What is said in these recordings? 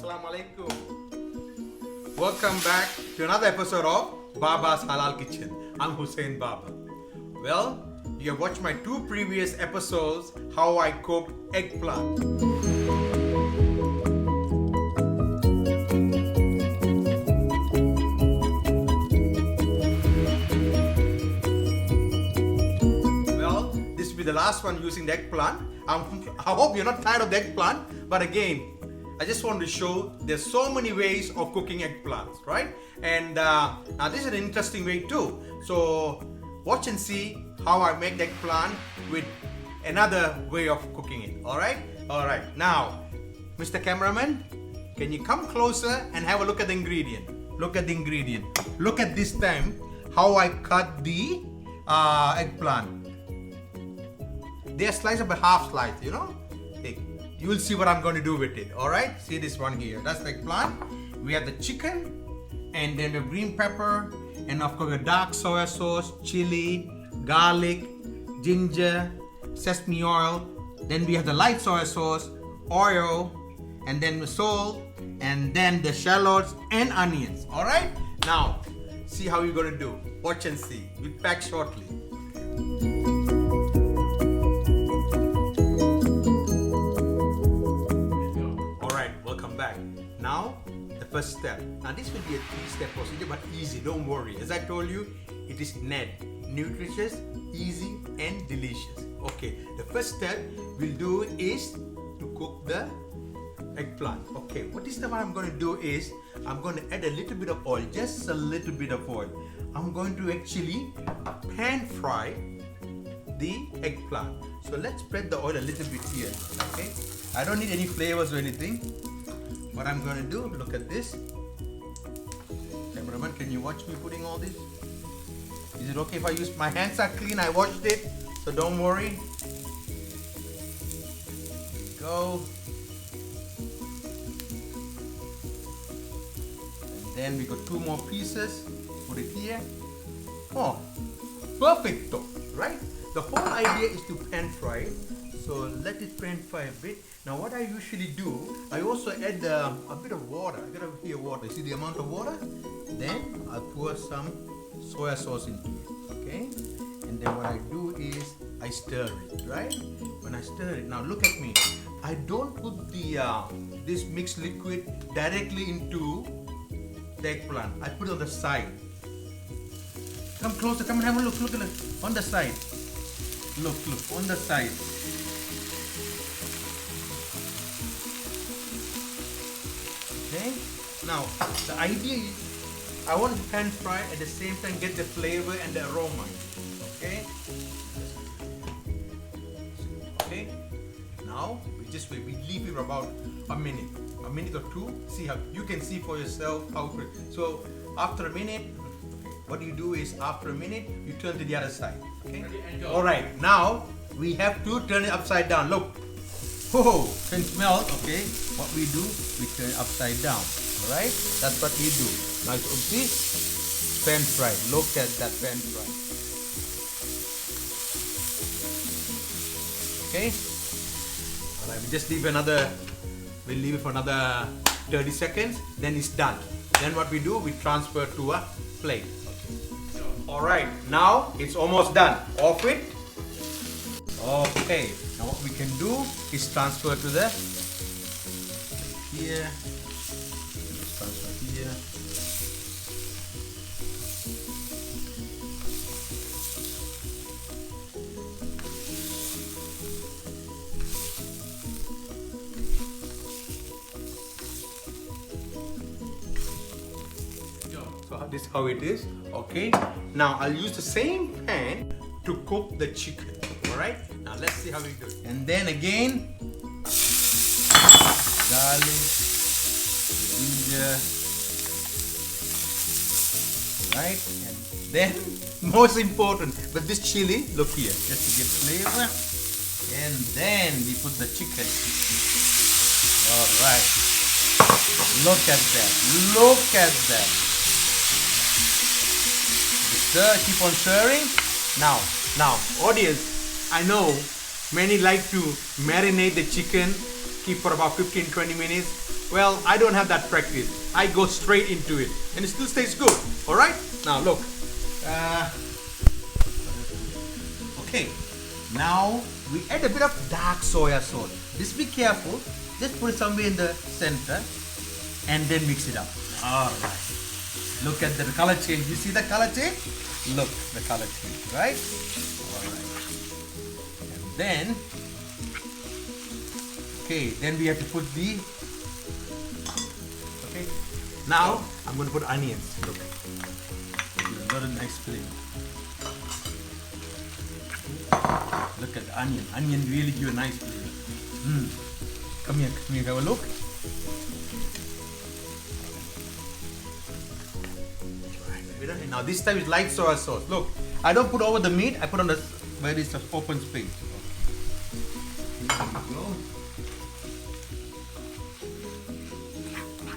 Assalamu alaikum. Welcome back to another episode of Baba's Halal Kitchen. I'm Hussein Baba. Well, you have watched my two previous episodes how I cook eggplant. Well, this will be the last one using the eggplant. I hope you're not tired of the eggplant, but again, I just want to show there's so many ways of cooking eggplants, right? And now this is an interesting way too. So watch and see how I make the eggplant with another way of cooking it. All right? All right. Now, Mr. Cameraman, can you come closer and have a look at the ingredient? Look at the ingredient. Look at this time how I cut the eggplant. They are sliced up a half slice, you know? You will see what I'm going to do with it. Alright, see this one here. That's the eggplant. We have the chicken, and then the green pepper, and of course the dark soy sauce, chili, garlic, ginger, sesame oil. Then we have the light soy sauce, oil, and then the salt, and then the shallots and onions. Alright, now see how you're going to do. Watch and see. We'll be back shortly. Now, the first step. Now, this will be a 3-step procedure, but easy. Don't worry. As I told you, it is nutritious, easy, and delicious. Okay. The first step we'll do is to cook the eggplant. Okay. What I'm going to do is I'm going to add a little bit of oil, just a little bit of oil. I'm going to actually pan fry the eggplant. So let's spread the oil a little bit here. Okay. I don't need any flavors or anything. What I'm going to do, look at this. Cameraman, can you watch me putting all this? Is it okay if I use, my hands are clean, I washed it, so don't worry. There we go. And then we got 2 more pieces, put it here. Oh, perfecto, right? The whole idea is to pan fry it. So let it pan fry a bit. Now what I usually do, I also add a bit of water. I got here water. See the amount of water? Then I'll pour some soy sauce into it. Okay? And then what I do is I stir it, right? When I stir it, now look at me. I don't put the this mixed liquid directly into the eggplant. I put it on the side. Come closer, come and have a look. Look at it. On the side. Look, on the side. Okay. Now the idea is I want to pan fry at the same time get the flavor and the aroma. Okay. Okay. Now we leave it for about a minute or 2. See how you can see for yourself how quick. So after a minute, what you do is after a minute you turn to the other side. Okay. All right. Now we have to turn it upside down. Look. Oh, can smell. Okay. What we do, we turn it upside down. Alright? That's what we do. Now see? Pan fry. Look at that pan fry. Okay? Alright, we just leave we'll leave it for another 30 seconds. Then it's done. Then what we do, we transfer to a plate. Okay. Alright, now it's almost done. Off it. Okay. Now what we can do is transfer to the here. Transfer here. So this is how it is. Okay. Now I'll use the same pan to cook the chicken. Alright? Now let's see how we do it. And then again, garlic, ginger, right? And then, most important, but this chili, look here, just to get flavor. And then we put the chicken. Alright. Look at that. Look at that. Stir, keep on stirring. Now, audience, I know many like to marinate the chicken, keep for about 15-20 minutes. Well, I don't have that practice. I go straight into it and it still tastes good. Alright? Now look. Okay. Now we add a bit of dark soya sauce. Just be careful. Just put it somewhere in the center and then mix it up. Alright. Look at the color change. You see the color change? Look, the color change, right? Alright. And then, okay, then we have to put the, okay, now I'm going to put onions. Look, a lot of nice flavor. Look at the onion. Onion really give a nice flavor. Come here, have a look. Now this time is light soy sauce. Look, I don't put over the meat. I put on the where it's an open space. Okay. Here we go.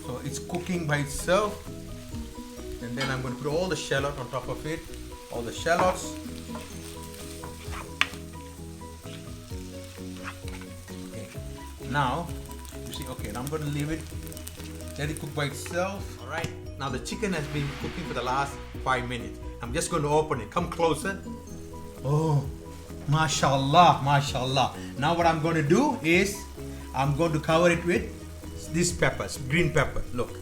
So it's cooking by itself, and then I'm going to put all the shallot on top of it. All the shallots. Okay. Now you see. Okay, now I'm going to leave it. Let it cook by itself. All right. Now the chicken has been cooking for the last 5 minutes. I'm just going to open it. Come closer. Oh, mashallah, mashallah. Now what I'm going to do is I'm going to cover it with these peppers, green pepper. Look.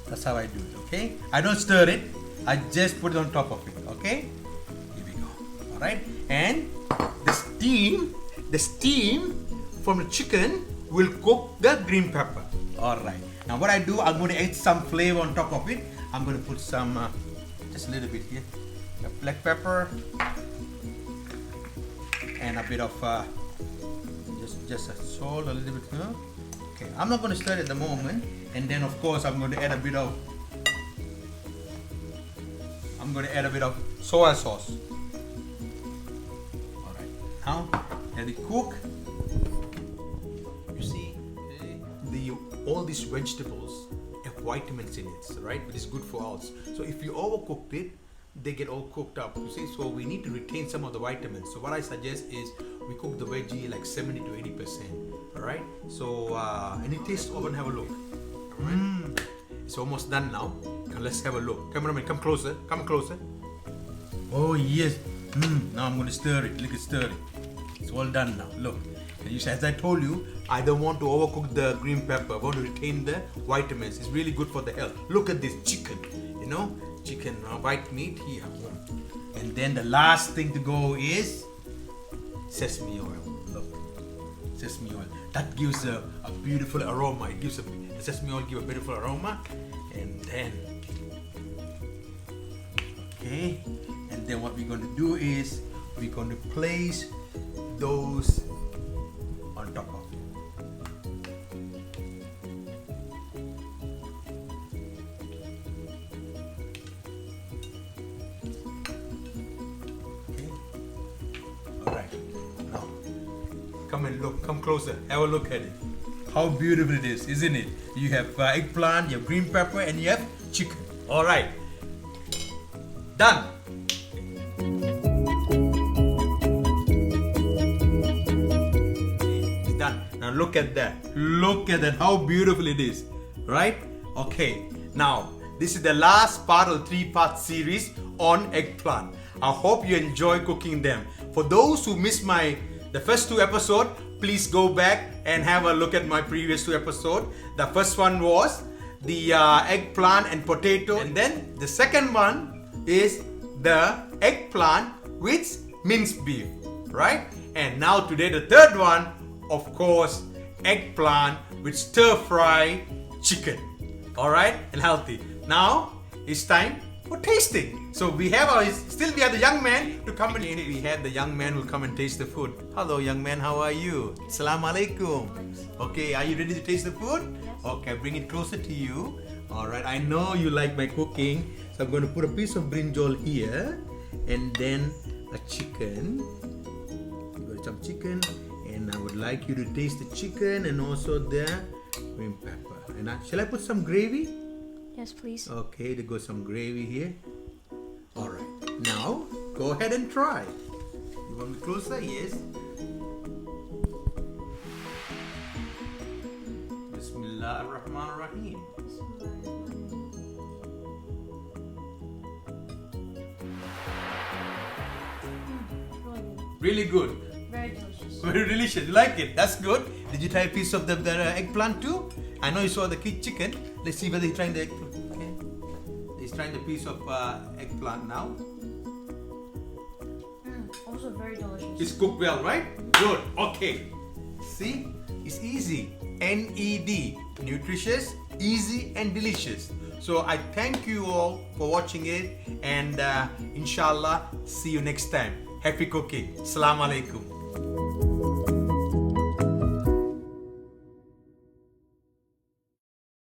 That's how I do it, okay? I don't stir it. I just put it on top of it, okay? Here we go. All right. And the steam from the chicken will cook the green pepper. Alright, now what I do, I'm going to add some flavor on top of it. I'm going to put some, just a little bit here, black pepper and a bit of, just a salt, a little bit, huh? Okay, I'm not going to stir it at the moment. And then of course I'm going to add a bit of, soy sauce. Alright, now let it cook. You see, all these vegetables have vitamins in it, right? Which is good for us. So if you overcooked it, they get all cooked up. You see, so we need to retain some of the vitamins. So what I suggest is we cook the veggie like 70 to 80%. All right. So and it tastes. Over and have a look. It's almost done now. Now let's have a look. Cameraman, come closer. Come closer. Oh yes. Now I'm going to stir it. Look at stir it. It's all done now. Look. As I told you, I don't want to overcook the green pepper. I want to retain the vitamins. It's really good for the health. Look at this chicken, you know, chicken, white meat here. And then the last thing to go is sesame oil. Look, sesame oil. That gives a beautiful aroma. It gives the sesame oil gives a beautiful aroma. And then, okay. And then what we're going to do is we're going to place those on top of it. Okay. Alright. Now come and look, come closer, have a look at it. How beautiful it is, isn't it? You have eggplant, you have green pepper, and you have chicken. Alright. Done. Now look at that. Look at that. How beautiful it is. Right? Okay. Now, this is the last part of the 3-part series on eggplant. I hope you enjoy cooking them. For those who missed the first 2 episodes, please go back and have a look at my previous 2 episodes. The first one was the eggplant and potato. And then the second one is the eggplant with minced beef. Right? And now today the third one, of course, eggplant with stir-fry chicken. Alright, and healthy. Now it's time for tasting. So we have the young man to come and we have the young man who will come and taste the food. Hello young man, how are you? Assalamu alaikum. Okay, are you ready to taste the food? Yes. Okay, bring it closer to you. Alright, I know you like my cooking. So I'm going to put a piece of brinjal here and then a chicken. You got some chicken. And I would like you to taste the chicken and also the green pepper. And shall I put some gravy? Yes, please. Okay, there goes some gravy here. Alright, now go ahead and try. You want me closer? Yes. Bismillah ar-Rahman ar-Rahim. Really good. Very delicious. Very delicious. You like it? That's good. Did you try a piece of the eggplant too? I know you saw the chicken. Let's see whether he's trying the eggplant. Okay. He's trying the piece of eggplant now. Also very delicious. It's cooked well, right? Good. Okay. See? It's easy. N-E-D. Nutritious, easy and delicious. So I thank you all for watching it, and inshallah see you next time. Happy cooking. Assalamu alaikum.